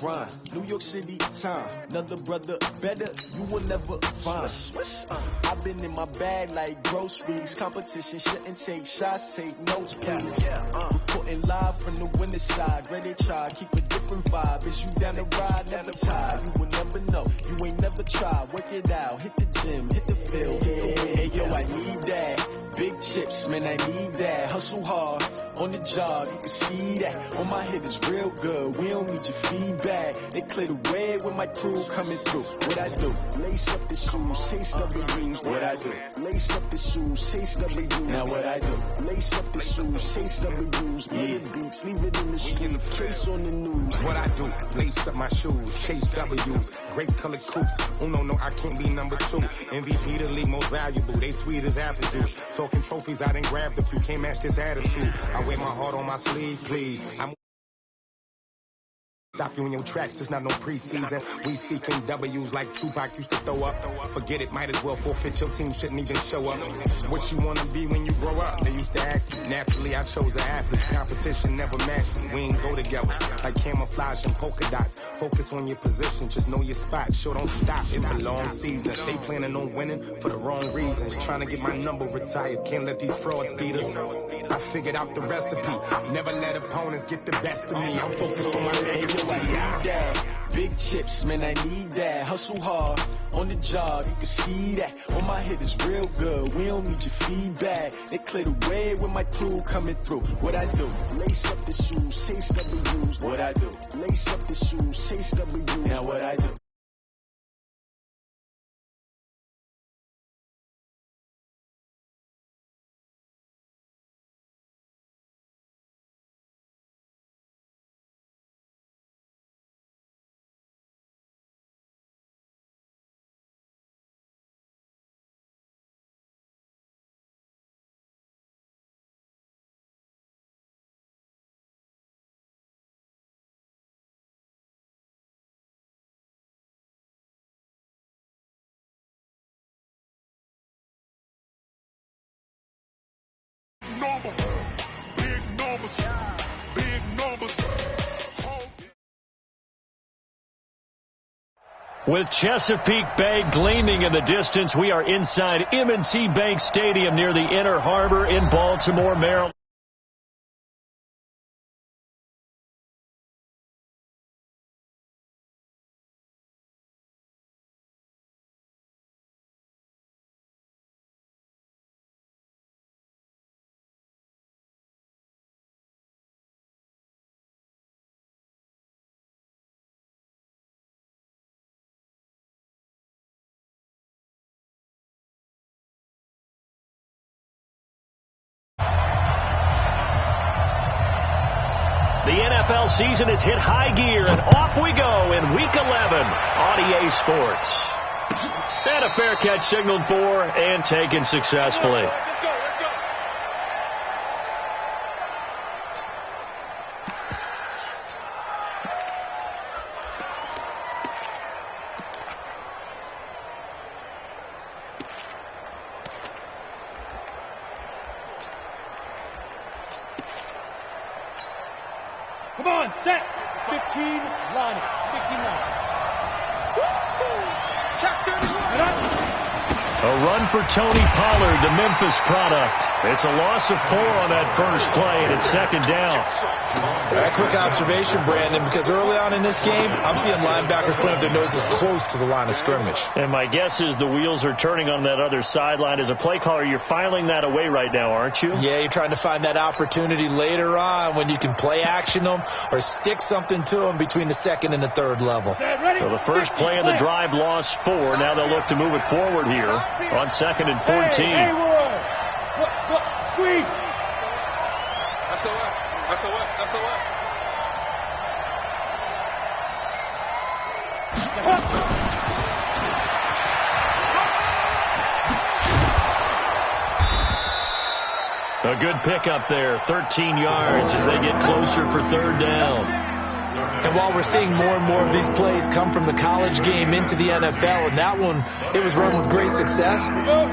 Rhyme, New York City time, another brother better, you will never find. I've been in my bag like groceries, competition shouldn't take shots, take notes please. Reporting live from the winter side, ready to try, keep a different vibe, is you down the ride, never tired, you will never know, you ain't never tried, work it out, hit the gym, hit the field, hey yo I need that, big chips man I need that, hustle hard, on the job, you can see that. On my head is real good. We don't need your feedback. They clear the way with my crew coming through. What I do? Lace up the shoes, chase W's. What I do? Lace up the shoes, chase W's. Now what I do? Lace up the shoes, chase W's. Yeah, beats, leave it in the street. Case on the news. What I do? Lace up my shoes, chase W's. Great colored coops. Oh no, I can't be number 2. MVP the league most valuable. They sweet as apple juice. Talking trophies, I didn't grab the few. Can't match this attitude. I wear my heart on my sleeve, please. I'm stop you in your tracks, it's not no preseason. We seeking W's like Tupac used to throw up. Forget it, might as well forfeit, your team shouldn't even show up. What you wanna be when you grow up? They used to ask me. Naturally, I chose an athlete. Competition never matched me. We ain't go together like camouflage and polka dots. Focus on your position, just know your spot. Sure, don't stop, it's a long season. They planning on winning for the wrong reasons. Trying to get my number retired, can't let these frauds beat us. I figured out the recipe. Never let opponents get the best of me. I'm focused on my legacy. I need that. Big chips, man, I need that. Hustle hard, on the job, you can see that. On my head is real good, we don't need your feedback. They clear the way with my crew coming through. What I do? Lace up the shoes, chase W's. What I do? Lace up the shoes, chase W's. Now what I do? Big numbers. With Chesapeake Bay gleaming in the distance, we are inside M&T Bank Stadium near the Inner Harbor in Baltimore, Maryland. The NFL season has hit high gear, and off we go in Week 11 on EA Sports. And a fair catch signaled for and taken successfully. Come on, set. 15, line it. 15, line it. A run for Tony Pollard, the Memphis product. It's a loss of 4 on that first play, and it's second down. A quick observation, Brandon, because early on in this game, I'm seeing linebackers putting up their noses close to the line of scrimmage. And my guess is the wheels are turning on that other sideline. As a play caller, you're filing that away right now, aren't you? Yeah, you're trying to find that opportunity later on when you can play action them or stick something to them between the second and the third level. So the first play of the drive lost 4. Now they'll look to move it forward here on second and 14. Hey, squeeze. That's a what? A good pickup there, 13 yards as they get closer for third down. And while we're seeing more and more of these plays come from the college game into the NFL, and that one, it was run with great success,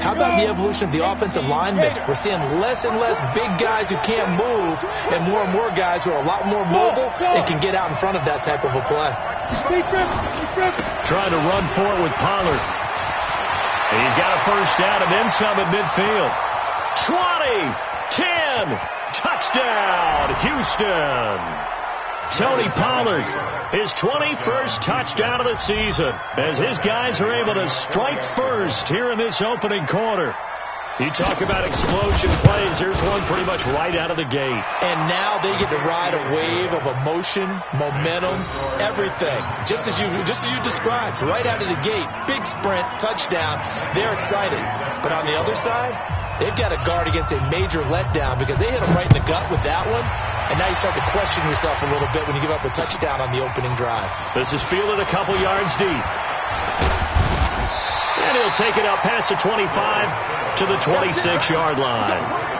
how about the evolution of the offensive lineman? We're seeing less and less big guys who can't move and more guys who are a lot more mobile and can get out in front of that type of a play. Trying to run for it with Pollard. He's got a first down and then some at midfield. 20, 10, touchdown, Houston. Tony Pollard, his 21st touchdown of the season, as his guys are able to strike first here in this opening quarter. You talk about explosion plays. Here's one pretty much right out of the gate. And now they get to ride a wave of emotion, momentum, everything. Just as you described, right out of the gate. Big sprint, touchdown. They're excited. But on the other side, they've got to guard against a major letdown because they hit them right in the gut with that one. And now you start to question yourself a little bit when you give up a touchdown on the opening drive. This is fielded a couple yards deep. And he'll take it up past the 25 to the 26-yard line.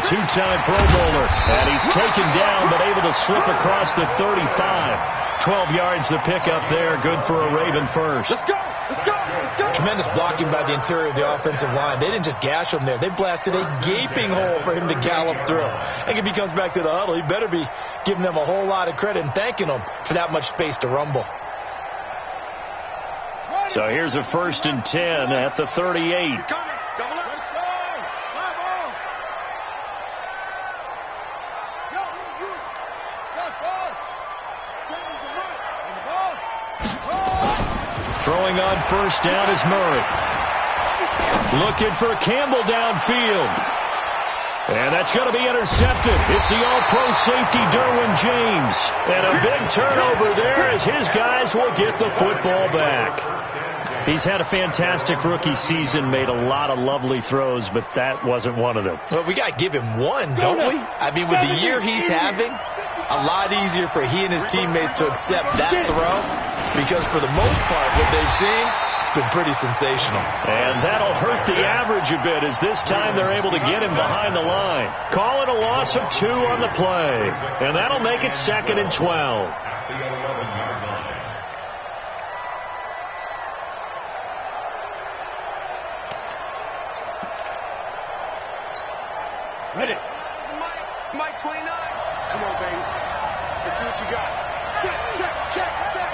Two-time Pro Bowler, and he's taken down but able to slip across the 35. 12 yards to pick up there. Good for a Raven first. Let's go! Let's go! Let's go! Tremendous blocking by the interior of the offensive line. They didn't just gash him there. They blasted a gaping hole for him to gallop through. I think if he comes back to the huddle, he better be giving them a whole lot of credit and thanking them for that much space to rumble. So here's a 1st and 10 at the 38. Throwing on first down is Murray. Looking for Campbell downfield. And that's going to be intercepted. It's the all-pro safety Derwin James. And a big turnover there as his guys will get the football back. He's had a fantastic rookie season, made a lot of lovely throws, but that wasn't one of them. Well, we got to give him one, don't we? I mean, with the year he's having, a lot easier for he and his teammates to accept that throw, because for the most part, what they've seen, it's been pretty sensational. And that'll hurt the average a bit, as this time they're able to get him behind the line. Call it a loss of 2 on the play, and that'll make it 2nd and 12. Ready. Mike 29. Come on, baby. Let's see what you got. Check, check, check, check.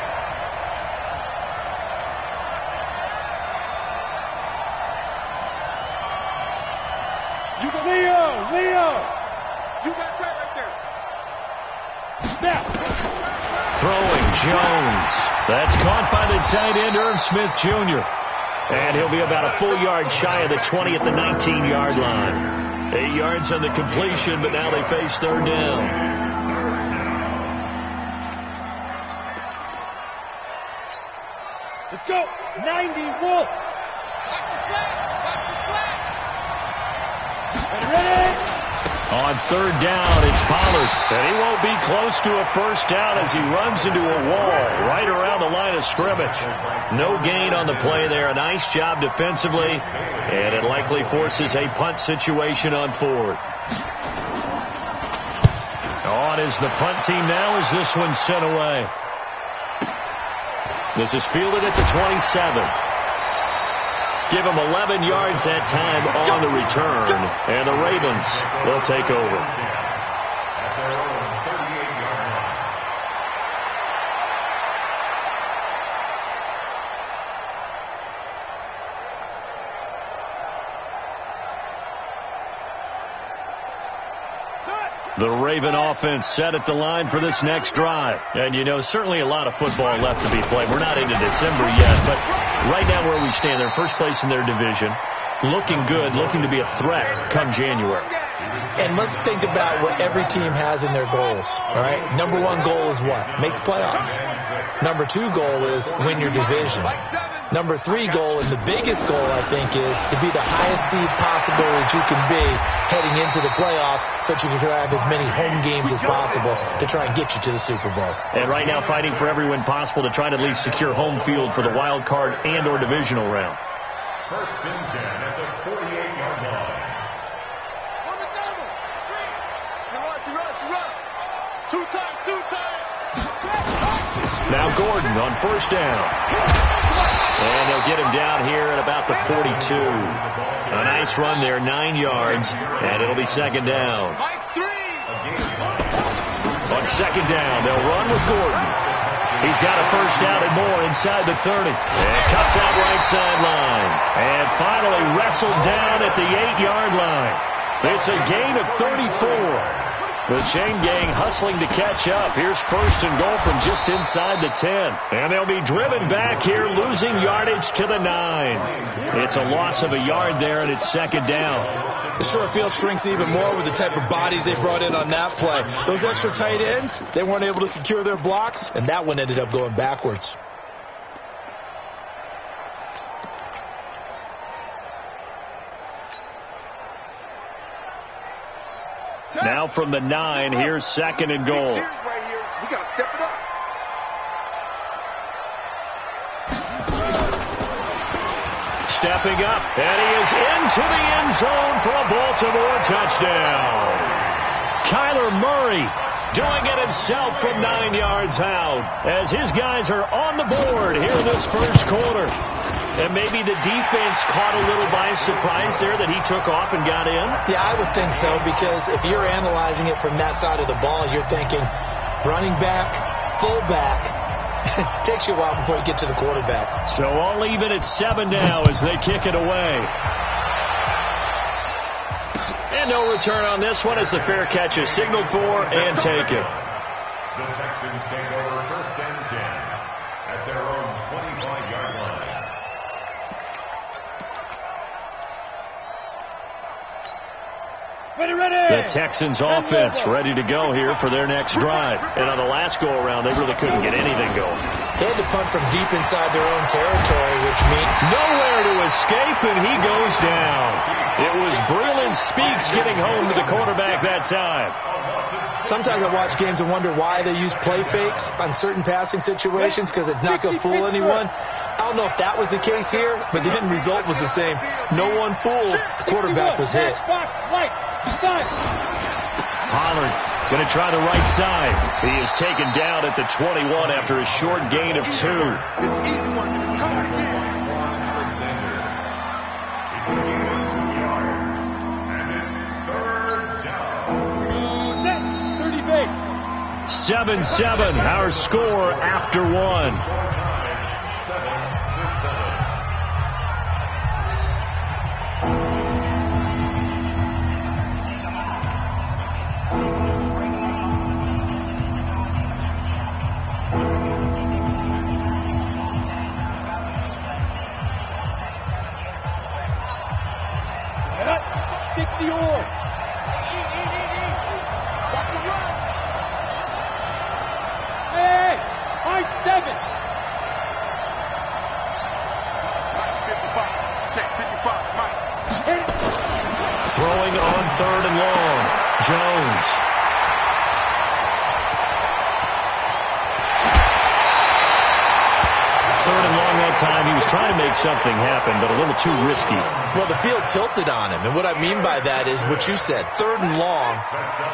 You got Leo. You got that right there. Snap. Throwing Jones. That's caught by the tight end, Irv Smith Jr. And he'll be about a full yard shy of the 20 at the 19-yard line. 8 yards on the completion, but now they face 3rd down. Let's go. 90 Wolf. Watch the slack. Watch the slack. Ready. On 3rd down, it's Pollard. And he won't be close to a first down as he runs into a wall right around the line of scrimmage. No gain on the play there. A nice job defensively. And it likely forces a punt situation on 4th. On is the punt team now as this one's sent away. This is fielded at the 27. Give them 11 yards that time on the return. And the Ravens will take over. The Raven offense set at the line for this next drive. And, you know, certainly a lot of football left to be played. We're not into December yet, but right now where we stand, they're first place in their division. Looking good, looking to be a threat come January. And let's think about what every team has in their goals, all right? Number one goal is what? Make the playoffs. Number two goal is win your division. Number three goal, and the biggest goal, I think, is to be the highest seed possible that you can be heading into the playoffs so that you can have as many home games as possible to try and get you to the Super Bowl. And right now fighting for every win possible to try to at least secure home field for the wild card and or divisional round. First and 10 at the 48-yard line. On the double. You run. Two times. Now Gordon on first down. And they'll get him down here at about the 42. A nice run there, 9 yards, and it'll be second down. On second down, they'll run with Gordon. He's got a first down and more inside the 30. And cuts out right sideline. And finally wrestled down at the 8-yard line. It's a gain of 34. The chain gang hustling to catch up. Here's first and goal from just inside the 10. And they'll be driven back here, losing yardage to the 9. It's a loss of a yard there, and it's second down. The short field shrinks even more with the type of bodies they brought in on that play. Those extra tight ends, they weren't able to secure their blocks, and that one ended up going backwards. Now from the 9, here's second and goal. We got to step it up. Stepping up, and he is into the end zone for a Baltimore touchdown. Kyler Murray doing it himself from 9 yards out as his guys are on the board here in this first quarter. And maybe the defense caught a little by surprise there that he took off and got in? Yeah, I would think so, because if you're analyzing it from that side of the ball, you're thinking running back, fullback. It takes you a while before you get to the quarterback. So all even at 7 now as they kick it away. And no return on this one as the fair catch is signaled for and taken. The Texans take over first and 10 at their own 25-yard line. The Texans offense ready to go here for their next drive. And on the last go-around, they really couldn't get anything going. They had to punt from deep inside their own territory, which means nowhere to escape, and he goes down. It was Breland Speaks getting home to the quarterback that time. sometimes I watch games and wonder why they use play fakes on certain passing situations, because it's not going to fool anyone. I don't know if that was the case here, but the end result was the same. No one fooled. The quarterback was hit. Pollard going to try the right side. He is taken down at the 21 after a short gain of 2. Alexander. 7-7, our score after 1. 7-7. Stick the oar. Hey, high 7. 55. Check 55. Mike. Throwing on 3rd and long. Jones. Third and long that time. He was trying to make something happen, but a little too risky. Well, the field tilted on him, and what I mean by that is what you said. 3rd and long,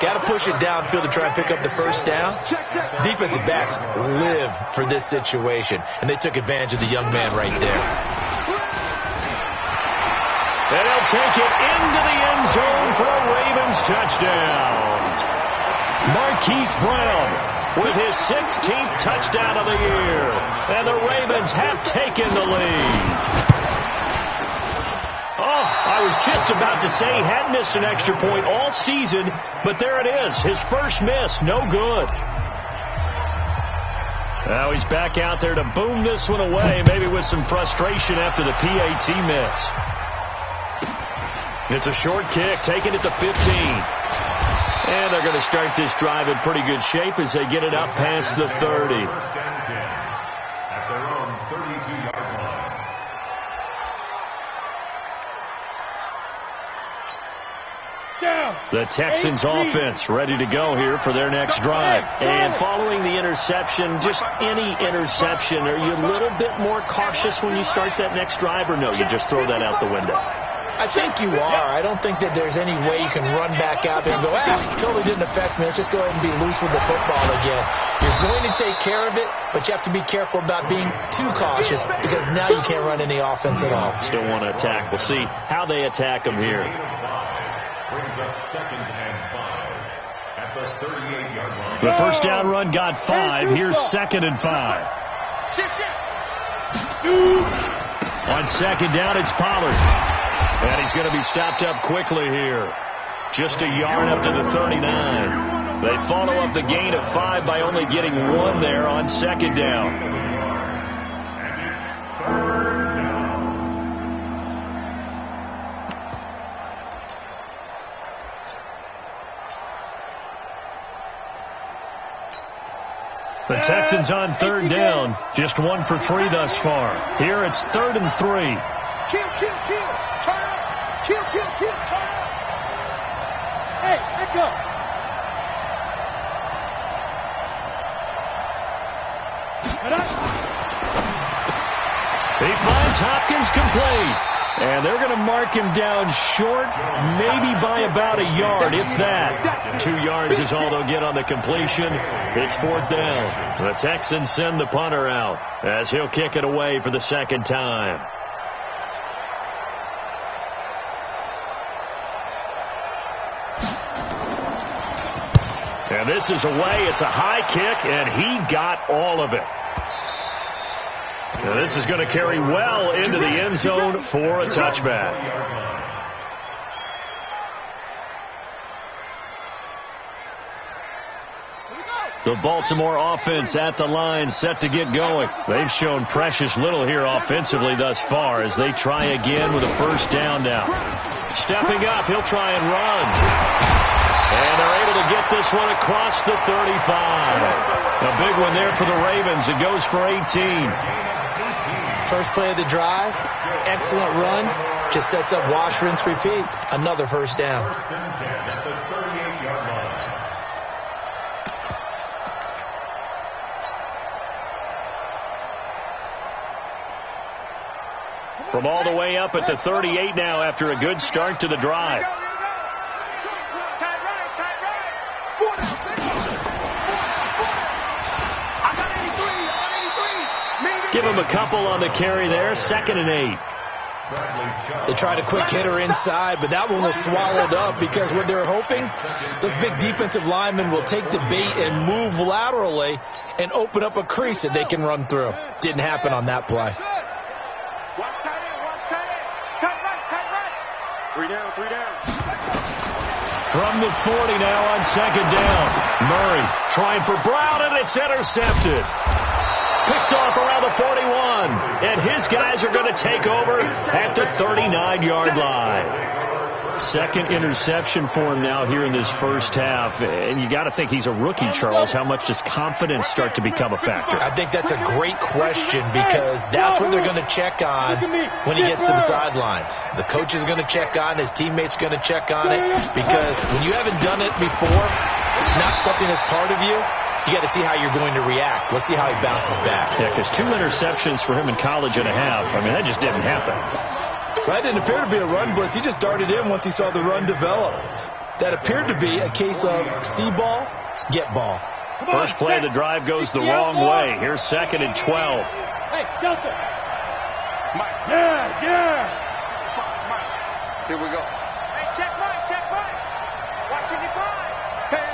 got to push it downfield to try and pick up the first down. Defensive backs live for this situation, and they took advantage of the young man right there. And they'll take it into the end zone for a Ravens touchdown. Marquise Brown with his 16th touchdown of the year. And the Ravens have taken the lead. I was just about to say he hadn't missed an extra point all season, but there it is. His first miss, no good. Now he's back out there to boom this one away, maybe with some frustration after the PAT miss. It's a short kick, taking it to 15. And they're going to start this drive in pretty good shape as they get it up past the 30. First and 10 at their own 32-yard line. The Texans offense ready to go here for their next drive. And following the interception, just any interception, are you a little bit more cautious when you start that next drive, or no, you just throw that out the window? I think you are. I don't think that there's any way you can run back out there and go, totally didn't affect me. Let's just go ahead and be loose with the football again. You're going to take care of it, but you have to be careful about being too cautious because now you can't run any offense at all. Still want to attack. We'll see how they attack them here. Brings up 2nd and 5 at the 38-yard line. The first down run got 5. Here's 2nd and 5. On 2nd down, it's Pollard. And he's going to be stopped up quickly here. Just a yard up to the 39. They follow up the gain of 5 by only getting 1 there on 2nd down. And it's 3rd down. The Texans on 3rd down. Just 1 for 3 thus far. Here it's 3rd and 3. Kill, kill, kill. Turn up. Kill, kill, kill. Turn up. Hey, let go. He finds Hopkins complete. And they're going to mark him down short, maybe by about a yard, if that. 2 yards is all they'll get on the completion. It's 4th down. The Texans send the punter out as he'll kick it away for the 2nd time. And this is away. It's a high kick, and he got all of it. Now this is going to carry well into the end zone for a touchback. The Baltimore offense at the line, set to get going. They've shown precious little here offensively thus far as they try again with a first down now. Stepping up, he'll try and run. And they're able to get this one across the 35. A big one there for the Ravens. It goes for 18. First play of the drive, excellent run, just sets up wash, rinse, repeat. Another first down. 1st and 10 at the 38-yard line. From all the way up at the 38 now after a good start to the drive. Give him a couple on the carry there. 2nd and 8. They tried a quick hitter inside, but that one was swallowed up because what they're hoping, those big defensive linemen will take the bait and move laterally and open up a crease that they can run through. Didn't happen on that play. Watch tight end, watch tight end. Tight right, tight right. 3 down. From the 40 now on 2nd down. Murray trying for Brown, and it's intercepted. Picked off around the 41. And his guys are going to take over at the 39-yard line. Second interception for him now here in this first half. And you got to think he's a rookie, Charles. How much does confidence start to become a factor? I think that's a great question because that's what they're going to check on when he gets to the sidelines. The coach is going to check on, his teammates going to check on it, because when you haven't done it before, it's not something that's part of you. You got to see how you're going to react. Let's see how he bounces back. Yeah, because 2 interceptions for him in college and a half. I mean, that just didn't happen. That didn't appear to be a run blitz. He just darted in once he saw the run develop. That appeared to be a case of see ball, get ball. First play of the drive goes the wrong way. Here's 2nd and 12. Hey, Delta. Mike. Yeah. Here we go. Hey, check Mike. Watching the five. Hey.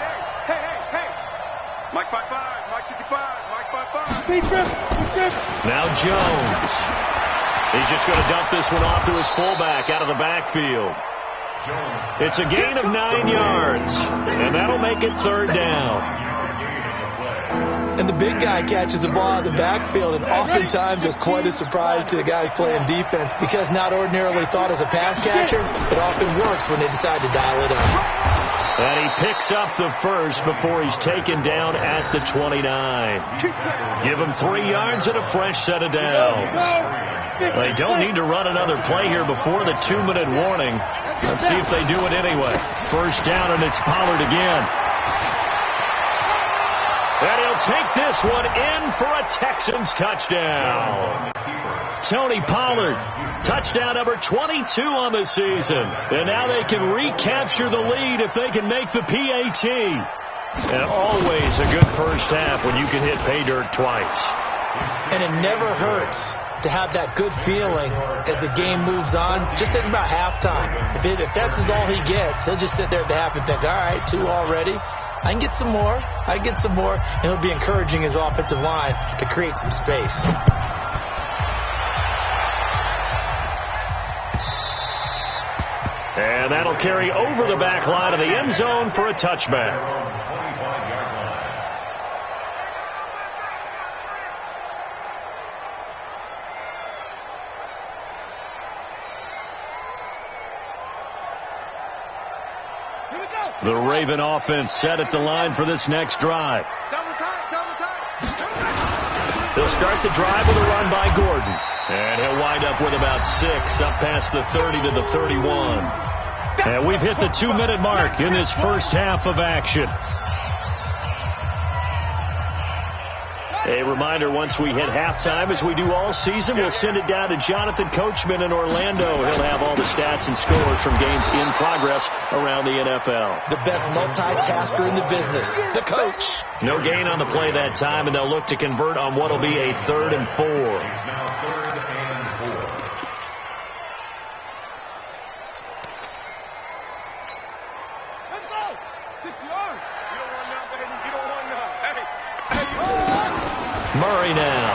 Mike 5-5, Mike 55, Mike 5-5. Speed trip. Now Jones. He's just going to dump this one off to his fullback out of the backfield. It's a gain of 9 yards, and that'll make it third down. And the big guy catches the ball out of the backfield, and oftentimes it's quite a surprise to the guys playing defense because not ordinarily thought as a pass catcher, it often works when they decide to dial it up. And he picks up the first before he's taken down at the 29. Give him 3 yards and a fresh set of downs. They don't need to run another play here before the 2-minute warning. Let's see if they do it anyway. First down, and it's Pollard again. And he'll take this one in for a Texans touchdown. Tony Pollard, touchdown number 22 on the season. And now they can recapture the lead if they can make the PAT. And always a good first half when you can hit pay dirt twice. And it never hurts to have that good feeling as the game moves on. Just think about halftime. If that's all he gets, he'll just sit there at the half and think, all right, 2 already. I can get some more. And he'll be encouraging his offensive line to create some space. And that'll carry over the back line of the end zone for a touchback. The Raven offense set at the line for this next drive. They'll start the drive with a run by Gordon. And he'll wind up with about 6 up past the 30 to the 31. And we've hit the 2-minute mark in this first half of action. A reminder, once we hit halftime, as we do all season, we'll send it down to Jonathan Coachman in Orlando. He'll have all the stats and scores from games in progress around the NFL. The best multitasker in the business, the coach. No gain on the play that time, and they'll look to convert on what will be a 3rd and 4. Let's go! 60 yards. You don't want none, baby. You don't want none. Hey. Murray now.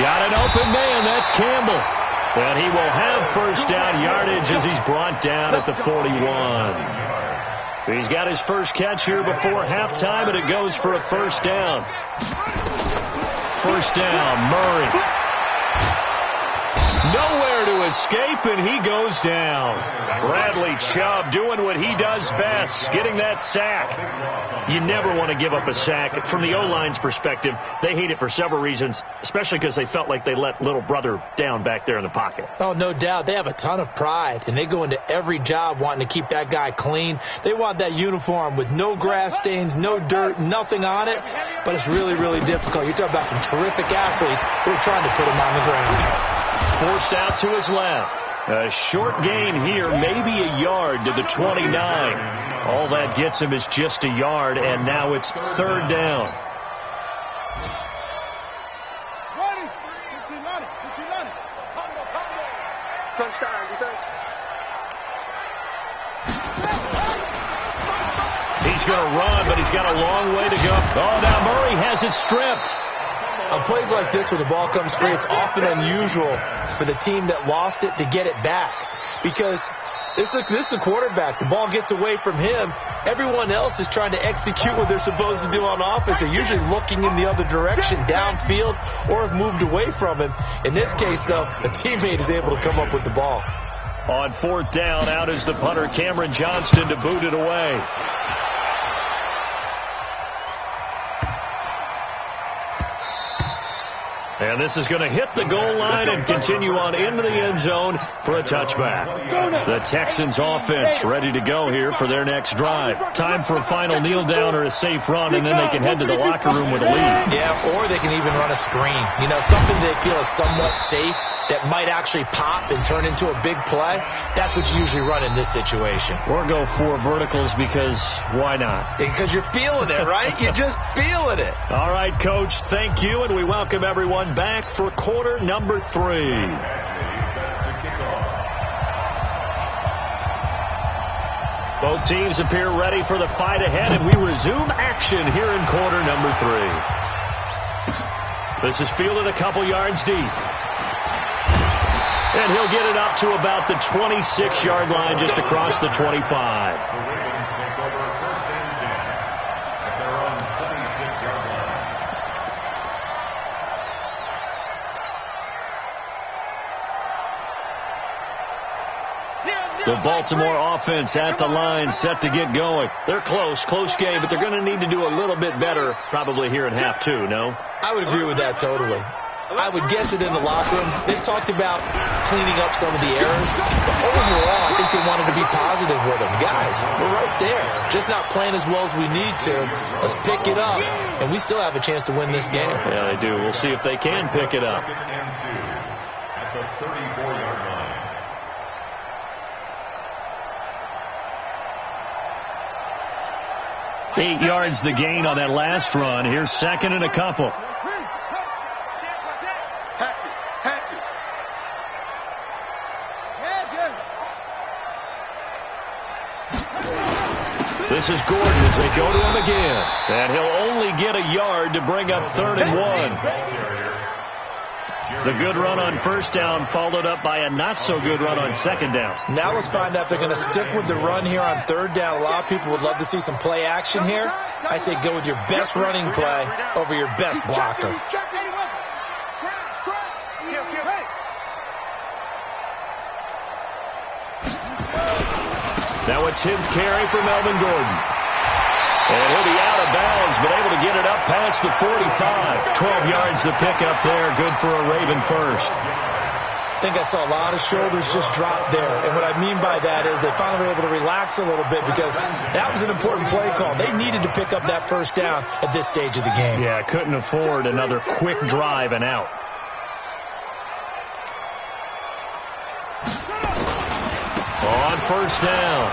Got an open man. That's Campbell. And he will have first down yardage as he's brought down at the 41. He's got his first catch here before halftime, and it goes for a first down. First down, Murray. Nowhere to escape, and he goes down. Bradley Chubb doing what he does best, getting that sack. You never want to give up a sack. From the O-line's perspective, they hate it for several reasons, especially because they felt like they let little brother down back there in the pocket. Oh, no doubt. They have a ton of pride, and they go into every job wanting to keep that guy clean. They want that uniform with no grass stains, no dirt, nothing on it, but it's really, really difficult. You're talking about some terrific athletes who are trying to put him on the ground. Forced out to his left. A short gain here, maybe a yard to the 29. All that gets him is just a yard, and now it's 3rd down. Ready. 15-90. Front stand, defense. He's going to run, but he's got a long way to go. Oh, now Murray has it stripped. On plays like this where the ball comes free, it's often unusual for the team that lost it to get it back because this is the quarterback. The ball gets away from him. Everyone else is trying to execute what they're supposed to do on offense. They're usually looking in the other direction, downfield, or have moved away from him. In this case, though, a teammate is able to come up with the ball. On 4th down, out is the punter, Cameron Johnston, to boot it away. And this is going to hit the goal line and continue on into the end zone for a touchback. The Texans offense ready to go here for their next drive. Time for a final kneel down or a safe run, and then they can head to the locker room with a lead. Yeah, or they can even run a screen. You know, something they feel is somewhat safe that might actually pop and turn into a big play. That's what you usually run in this situation. Or go 4 verticals because why not? Because you're feeling it, right? You're just feeling it. All right, Coach, thank you, and we welcome everyone back for quarter number 3. Both teams appear ready for the fight ahead, and we resume action here in quarter number 3. This is fielded a couple yards deep. And he'll get it up to about the 26-yard line, just across the 25. The Ravens take over 1st and 10 at their own 26-yard line. The Baltimore offense at the line, set to get going. They're close game, but they're going to need to do a little bit better probably here in half two, no? I would agree with that totally. I would guess it in the locker room. They've talked about cleaning up some of the errors, but overall, I think they wanted to be positive with them. Guys, we're right there. Just not playing as well as we need to. Let's pick it up, and we still have a chance to win this game. Yeah, they do. We'll see if they can pick it up. 2nd and 2 at the 34-yard line. Eight yards the gain on that last run. Here's 2nd and a couple. This is Gordon as they go to him again. And he'll only get a yard to bring up 3rd and 1. The good run on 1st down followed up by a not-so-good run on 2nd down. Now let's find out if they're going to stick with the run here on 3rd down. A lot of people would love to see some play action here. I say go with your best running play over your best blocker. Now a 10th carry for Melvin Gordon. And he'll be out of bounds, but able to get it up past the 45. 12 yards to pick up there. Good for a Raven first. I think I saw a lot of shoulders just drop there. And what I mean by that is they finally were able to relax a little bit because that was an important play call. They needed to pick up that 1st down at this stage of the game. Yeah, couldn't afford another quick drive and out. On 1st down,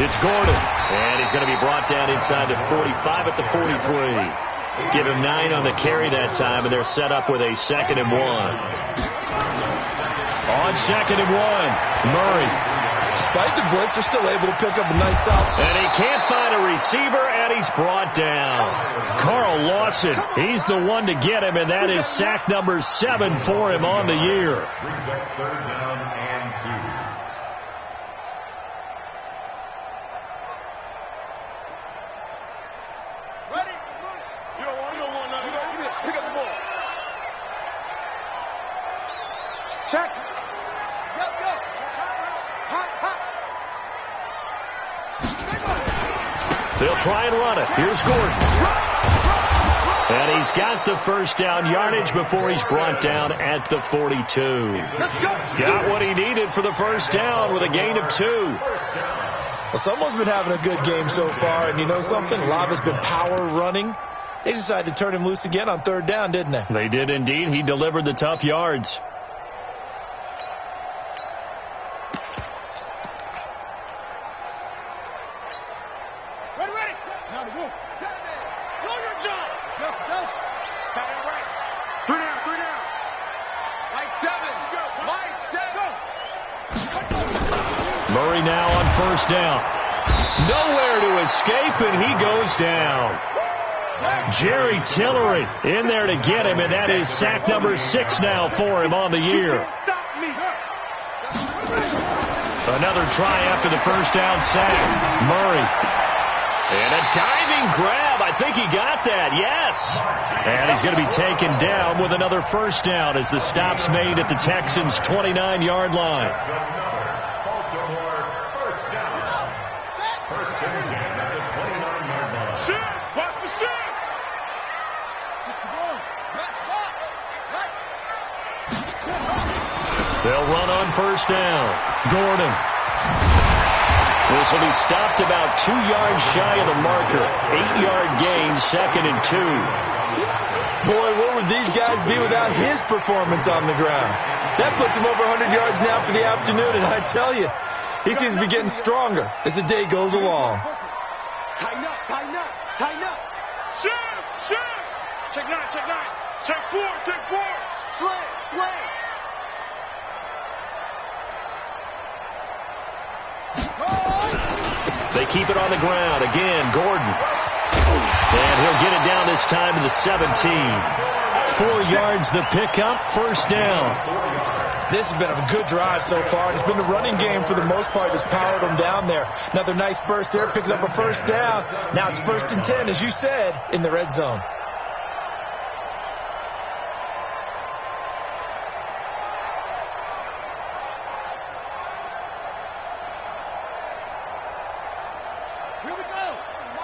it's Gordon. And he's going to be brought down inside the 45 at the 43. Give him 9 on the carry that time, and they're set up with a 2nd and 1. On 2nd and 1, Murray. Despite the blitz, they're still able to pick up a nice solid. And he can't find a receiver, and he's brought down. Carl Lawson, he's the one to get him, and that is sack number 7 for him on the year. Brings up 3rd down and 2. Check. Go. They'll try and run it. Here's Gordon. And he's got the 1st down yardage before he's brought down at the 42. Got what he needed for the 1st down with a gain of 2. Well, someone's been having a good game so far, and you know something? A lot has been power running. They decided to turn him loose again on 3rd down, didn't they? They did indeed. He delivered the tough yards. Murray now on 1st down. Nowhere to escape, and he goes down. Jerry Tillery in there to get him, and that is sack number 6 now for him on the year. Another try after the 1st down sack. Murray. And a diving grab. I think he got that. Yes. And he's going to be taken down with another 1st down as the stop's made at the Texans' 29-yard line. They'll run on 1st down. Gordon. This will be stopped about 2 yards shy of the marker. 8-yard gain, 2nd and 2. Boy, where would these guys be without his performance on the ground? That puts him over 100 yards now for the afternoon, and I tell you, he seems to be getting stronger as the day goes along. Tighten up, tighten up, tighten up. Shift, shift. Check 9, check 9. Check 4, check 4. Slang, slang. They keep it on the ground. Again, Gordon. And he'll get it down this time to the 17. 4 yards the pickup, first down. This has been a good drive so far. It's been the running game for the most part that's powered them down there. Another nice burst there, picking up a first down. Now it's 1st and 10, as you said, in the red zone. Here we go.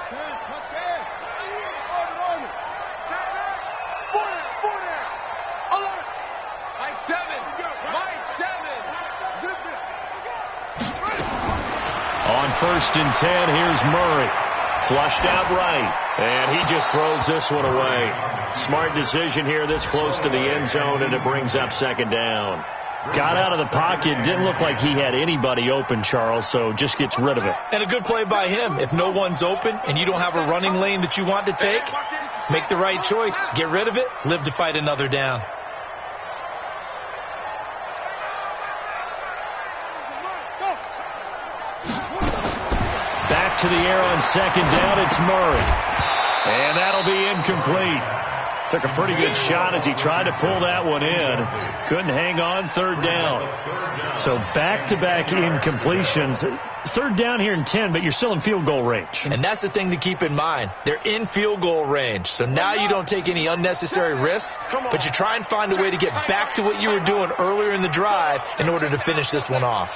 10, let's go. Order. 4 down. 11. Mike 7. Mike 7. Zip it. On 1st and 10, here's Murray. Flushed out right. And he just throws this one away. Smart decision here this close to the end zone, and it brings up 2nd down. Got out of the pocket. Didn't look like he had anybody open, Charles, so just gets rid of it. And a good play by him. If no one's open and you don't have a running lane that you want to take, make the right choice. Get rid of it. Live to fight another down. Back to the air on 2nd down. It's Murray. And that'll be incomplete. Took a pretty good shot as he tried to pull that one in. Couldn't hang on, 3rd down. So back-to-back incompletions. 3rd down here in 10, but you're still in field goal range. And that's the thing to keep in mind. They're in field goal range. So now you don't take any unnecessary risks, but you try and find a way to get back to what you were doing earlier in the drive in order to finish this one off.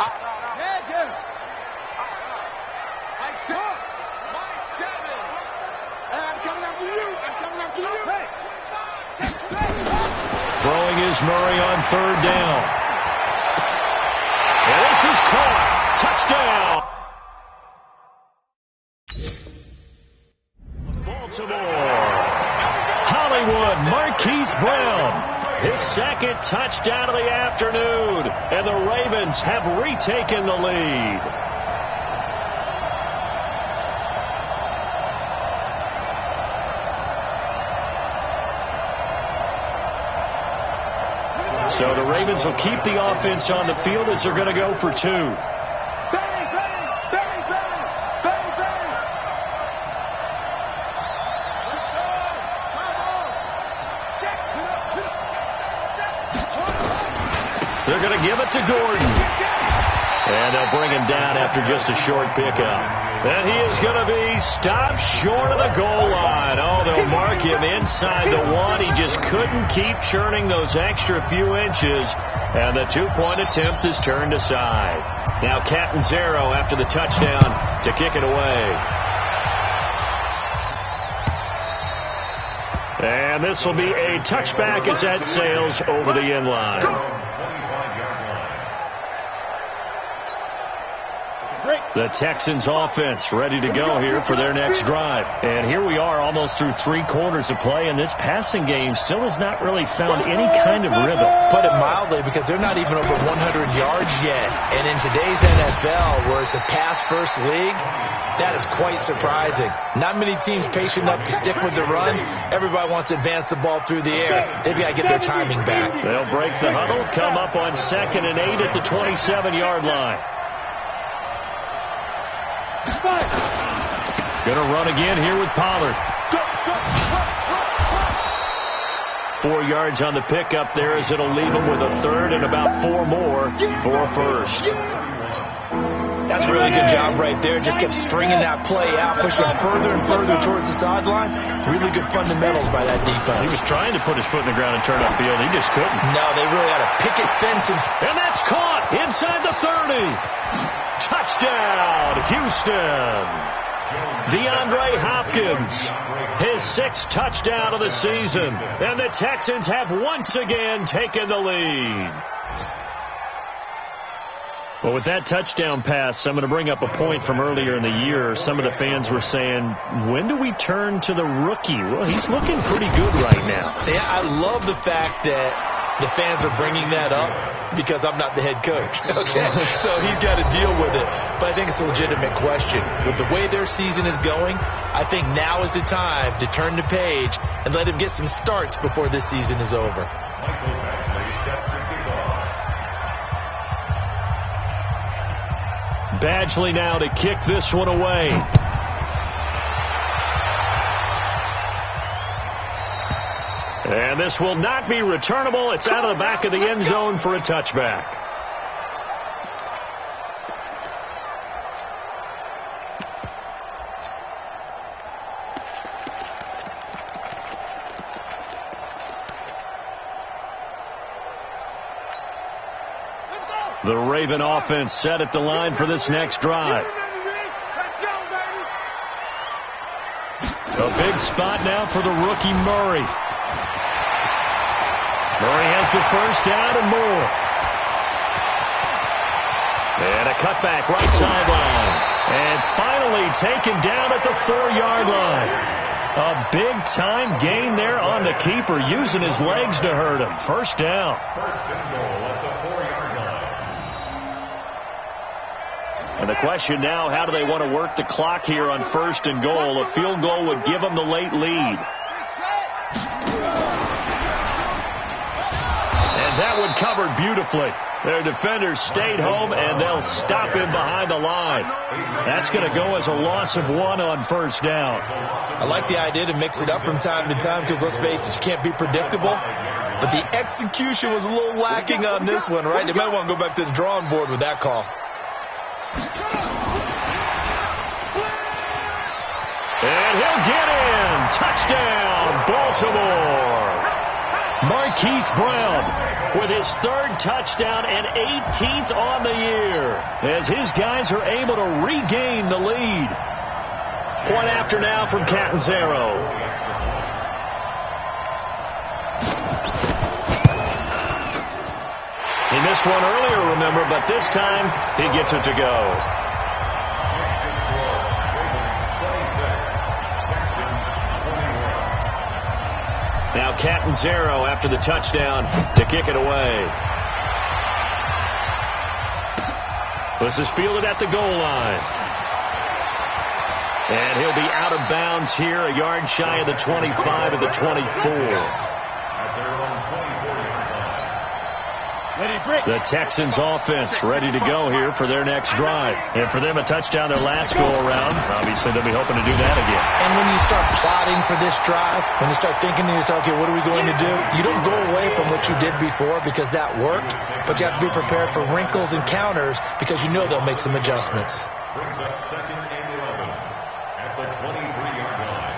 Throwing is Murray on 3rd down. And this is caught. Touchdown. Baltimore. Hollywood, Marquise Brown. His 2nd touchdown of the afternoon. And the Ravens have retaken the lead. So the Ravens will keep the offense on the field as they're going to go for 2. They're going to give it to Gordon. And they'll bring him down after just a short pickup. And he is going to be stopped short of the goal line. Oh, they'll mark him inside the 1. He just couldn't keep churning those extra few inches. And the 2-point attempt is turned aside. Now Catanzaro after the touchdown to kick it away. And this will be a touchback as that sails over the end line. The Texans offense ready to go here for their next drive. And here we are almost through 3 quarters of play, and this passing game still has not really found any kind of rhythm. Put it mildly, because they're not even over 100 yards yet. And in today's NFL, where it's a pass-first league, that is quite surprising. Not many teams patient enough to stick with the run. Everybody wants to advance the ball through the air. They've got to get their timing back. They'll break the huddle, come up on 2nd and 8 at the 27-yard line. Going to run again here with Pollard. 4 yards on the pickup there as it'll leave him with a 3rd and about 4 more for a 1st. That's a really good job right there. Just kept stringing that play out, pushing further and further towards the sideline. Really good fundamentals by that defense. He was trying to put his foot in the ground and turn upfield. He just couldn't. No, they really had a picket fence. And that's caught inside the 30. Touchdown, Houston. DeAndre Hopkins, his 6th touchdown of the season. And the Texans have once again taken the lead. Well, with that touchdown pass, I'm going to bring up a point from earlier in the year. Some of the fans were saying, when do we turn to the rookie? Well, he's looking pretty good right now. Yeah, I love the fact that the fans are bringing that up because I'm not the head coach. Okay, so he's got to deal with it. But I think it's a legitimate question. With the way their season is going, I think now is the time to turn the page and let him get some starts before this season is over. Badgley now to kick this one away. And this will not be returnable. It's out of the back of the end zone for a touchback. The Raven offense set at the line for this next drive. A big spot now for the rookie Murray. Murray has the first down and more. And a cutback right sideline. And finally taken down at the 4-yard line. A big-time gain there on the keeper, using his legs to hurt him. First down. First and goal at the 4-yard line. And the question now, how do they want to work the clock here on first and goal? A field goal would give them the late lead. And that one covered beautifully. Their defenders stayed home, and they'll stop him behind the line. That's going to go as a loss of 1 on first down. I like the idea to mix it up from time to time because, let's face it, you can't be predictable. But the execution was a little lacking on this one, right? They might want to go back to the drawing board with that call. And he'll get in. Touchdown, Baltimore. Marquise Brown with his 3rd touchdown and 18th on the year as his guys are able to regain the lead. Point after now from Catanzaro. He missed one earlier, remember, but this time he gets it to go. Now Catanzaro after the touchdown to kick it away. This is fielded at the goal line. And he'll be out of bounds here, a yard shy of the 25 of the 24. At their own 24-yard line. The Texans offense ready to go here for their next drive. And for them, a touchdown their last go-around. Obviously, they'll be hoping to do that again. And when you start plotting for this drive, when you start thinking to yourself, okay, what are we going to do? You don't go away from what you did before because that worked, but you have to be prepared for wrinkles and counters because you know they'll make some adjustments. Brings up 2nd and 11 at the 23-yard line.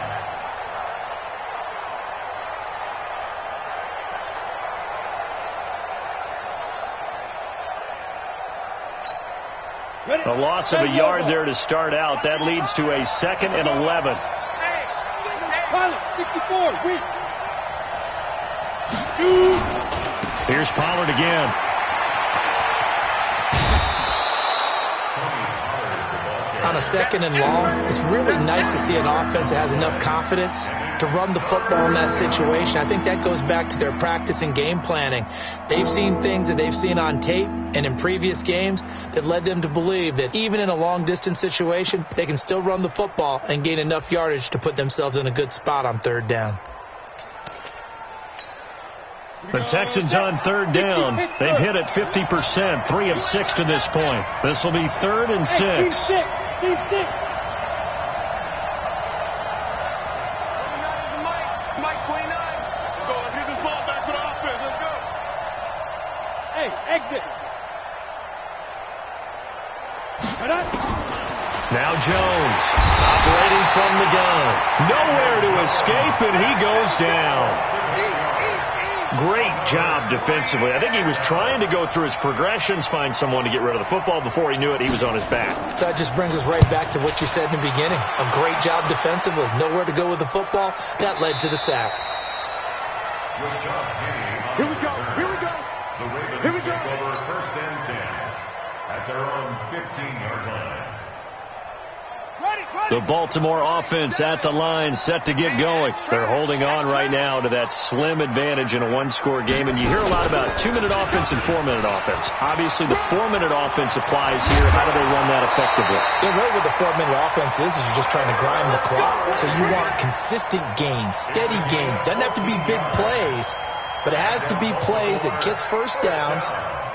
A loss of a yard there to start out. That leads to a 2nd and 11. Here's Pollard again. On a 2nd and long, it's really nice to see an offense that has enough confidence to run the football in that situation. I think that goes back to their practice and game planning. They've seen things that they've seen on tape and in previous games that led them to believe that even in a long-distance situation, they can still run the football and gain enough yardage to put themselves in a good spot on 3rd down. The Texans on 3rd down. They've hit it 50%, 3 of 6 to this point. This will be 3rd and 6. Mike 29. Let's go. Let's get this ball back for the offense. Let's go. Hey, exit. Now Jones operating from the gun. Nowhere to escape, and he goes down. Great job defensively. I think he was trying to go through his progressions, find someone to get rid of the football. Before he knew it, he was on his back. So that just brings us right back to what you said in the beginning. A great job defensively. Nowhere to go with the football. That led to the sack. Here we go. Here we go. The Ravens Here we go. take over 1st and 10 at their own 15-yard line. The Baltimore offense at the line, set to get going. They're holding on right now to that slim advantage in a 1-score game. And you hear a lot about 2-minute offense and 4-minute offense. Obviously, the 4-minute offense applies here. How do they run that effectively? Yeah, really what the 4-minute offense is you're just trying to grind the clock. So you want consistent gains, steady gains. Doesn't have to be big plays, but it has to be plays that gets first downs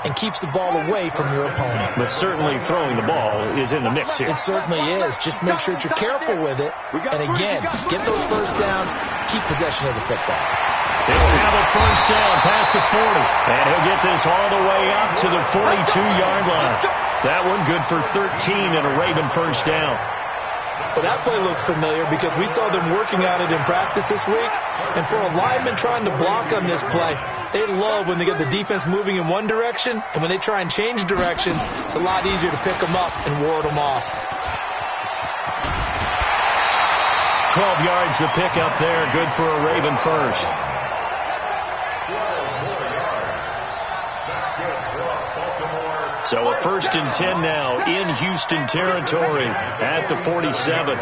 and keeps the ball away from your opponent. But certainly throwing the ball is in the mix here. It certainly is. Just make sure that you're careful with it. And again, get those first downs, keep possession of the football. He'll have a first down past the 40. And he'll get this all the way up to the 42-yard line. That one good for 13 and a Raven first down. Well, that play looks familiar because we saw them working at it in practice this week. And for a lineman trying to block on this play, they love when they get the defense moving in one direction. And when they try and change directions, it's a lot easier to pick them up and ward them off. 12 yards to pick up there. Good for a Raven first. So a 1st and 10 now in Houston territory at the 47.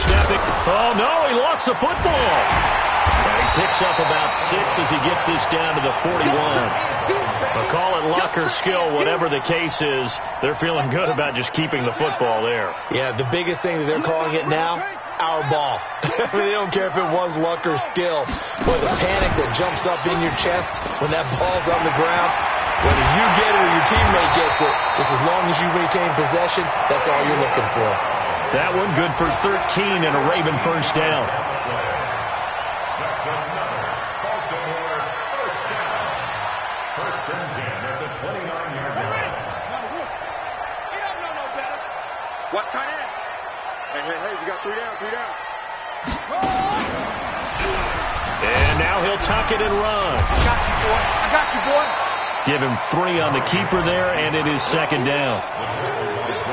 Snapping. Oh, no, he lost the football. And he picks up about 6 as he gets this down to the 41. But call it luck or skill, whatever the case is, they're feeling good about just keeping the football there. Yeah, the biggest thing that they're calling it now, our ball. I mean, they don't care if it was luck or skill. Boy, the panic that jumps up in your chest when that ball's on the ground, whether you get it or your teammate gets it, just as long as you retain possession, that's all you're looking for. That one good for 13 and a Raven first down. Watch tight end. Hey, you got 3 down, 3 down. And now he'll tuck it and run. I got you, boy. Give him 3 on the keeper there, and it is 2nd down.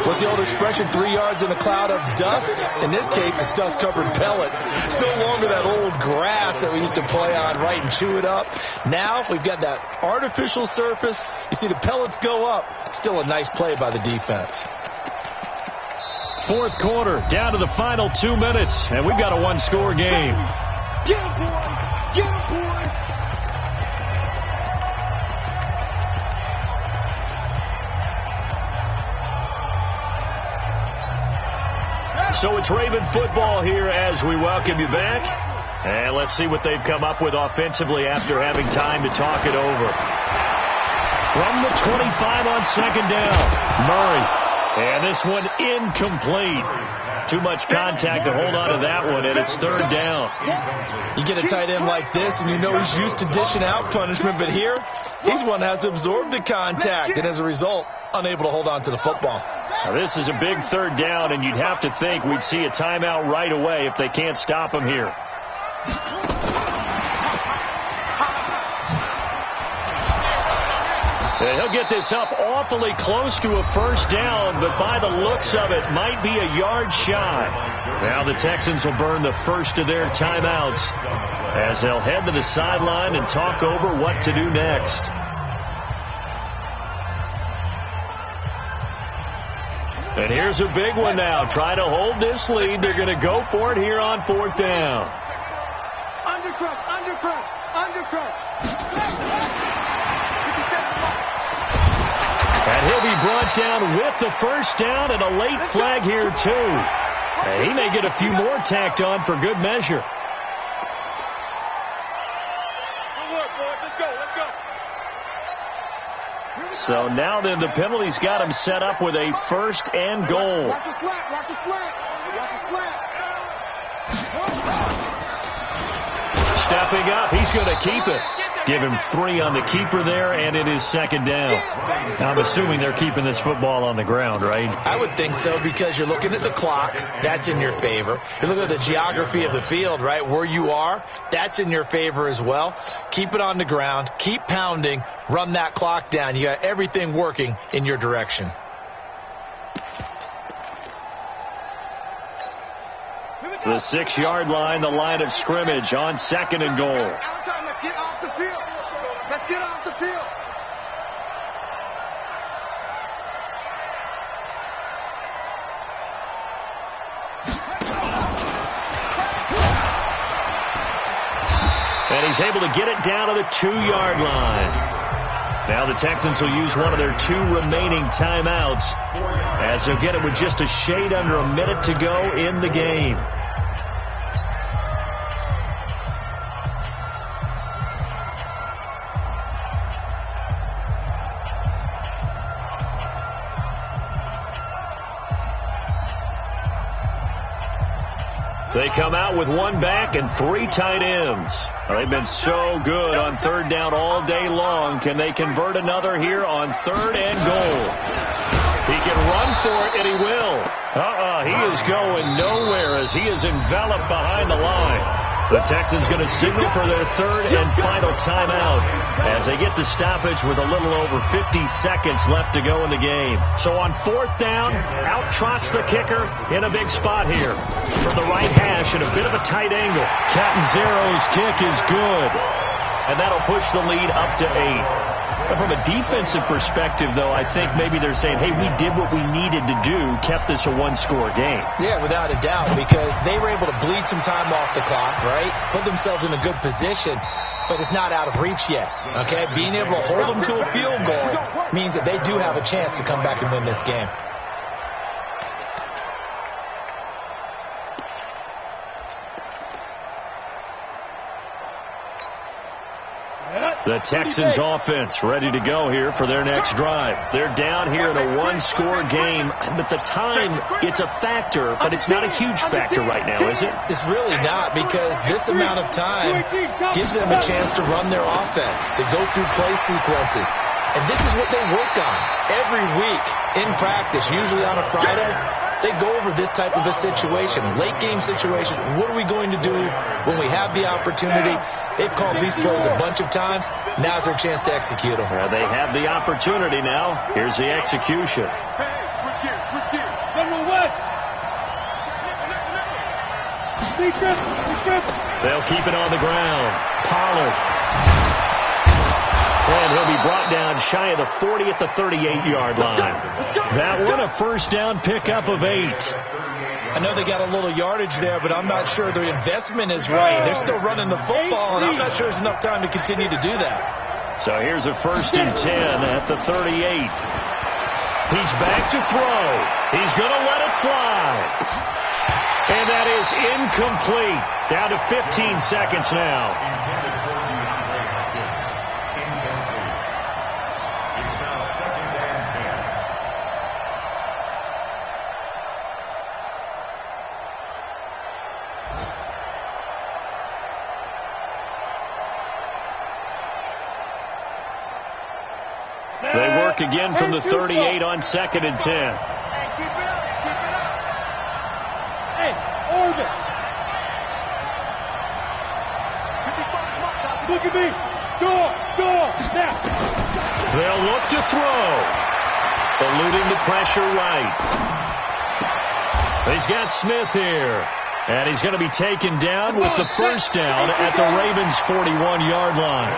What's the old expression, 3 yards in a cloud of dust? In this case, it's dust-covered pellets. It's no longer that old grass that we used to play on, right, and chew it up. Now we've got that artificial surface. You see the pellets go up. Still a nice play by the defense. 4th quarter, down to the final 2 minutes, and we've got a 1-score game. Get him, boy. Get him, boy. So it's Raven football here as we welcome you back. And let's see what they've come up with offensively after having time to talk it over. From the 25 on 2nd down, Murray. And this one incomplete. Too much contact to hold on to that one, and it's 3rd down. You get a tight end like this, and you know he's used to dishing out punishment, but here, he's one that has to absorb the contact, and as a result, unable to hold on to the football. Now, this is a big 3rd down, and you'd have to think we'd see a timeout right away if they can't stop him here. And he'll get this up awfully close to a first down, but by the looks of it, might be a yard shy. Now the Texans will burn the first of their timeouts as they'll head to the sideline and talk over what to do next. And here's a big one now. Trying to hold this lead. They're going to go for it here on 4th down. Undercrush. And he'll be brought down with the first down and a late flag here, too. And he may get a few more tacked on for good measure. So now then the penalty's got him set up with a 1st and goal. Watch the slap. Stepping up, he's going to keep it. Give him 3 on the keeper there, and it is 2nd down. Now, I'm assuming they're keeping this football on the ground, right? I would think so, because you're looking at the clock. That's in your favor. You're looking at the geography of the field, right? Where you are, that's in your favor as well. Keep it on the ground. Keep pounding. Run that clock down. You got everything working in your direction. The 6-yard line, the line of scrimmage on 2nd and goal. Let's get off the field. Let's get off the field. And he's able to get it down to the 2-yard line. Now the Texans will use one of their 2 remaining timeouts as they'll get it with just a shade under a minute to go in the game. They come out with one back and 3 tight ends. They've been so good on third down all day long. Can they convert another here on 3rd and goal? He can run for it, and he will. He is going nowhere as he is enveloped behind the line. The Texans going to signal for their 3rd and final timeout as they get the stoppage with a little over 50 seconds left to go in the game. So on 4th down, out trots the kicker in a big spot here from the right hash at a bit of a tight angle. Catanzaro's kick is good, and that'll push the lead up to 8. But from a defensive perspective, though, I think maybe they're saying, hey, we did what we needed to do, kept this a 1-score game. Yeah, without a doubt, because they were able to bleed some time off the clock, right? Put themselves in a good position, but it's not out of reach yet, okay? Being able to hold them to a field goal means that they do have a chance to come back and win this game. The Texans offense ready to go here for their next drive. They're down here in a 1-score game, but the time, it's a factor, but it's not a huge factor right now, is it? It's really not, because this amount of time gives them a chance to run their offense, to go through play sequences. And this is what they work on every week in practice, usually on a Friday. They go over this type of a situation, late game situation. What are we going to do when we have the opportunity? They've called these plays a bunch of times. Now's their chance to execute them. They have the opportunity now. Here's the execution. Switch gears. They'll keep it on the ground. Pollard. And he'll be brought down shy of the 40 at the 38-yard line. That one, a first down pickup of 8. I know they got a little yardage there, but I'm not sure their investment is right. They're still running the football, and I'm not sure there's enough time to continue to do that. So here's a 1st and 10 at the 38. He's back to throw. He's going to let it fly. And that is incomplete. Down to 15 seconds now. They work again from the 38 on 2nd and 10. Hey, keep it up. Hey, Orbit. Look at me. Go. Now. They'll look to throw. Eluding the pressure right. He's got Smith here. And he's going to be taken down with the first down at the Ravens' 41-yard line.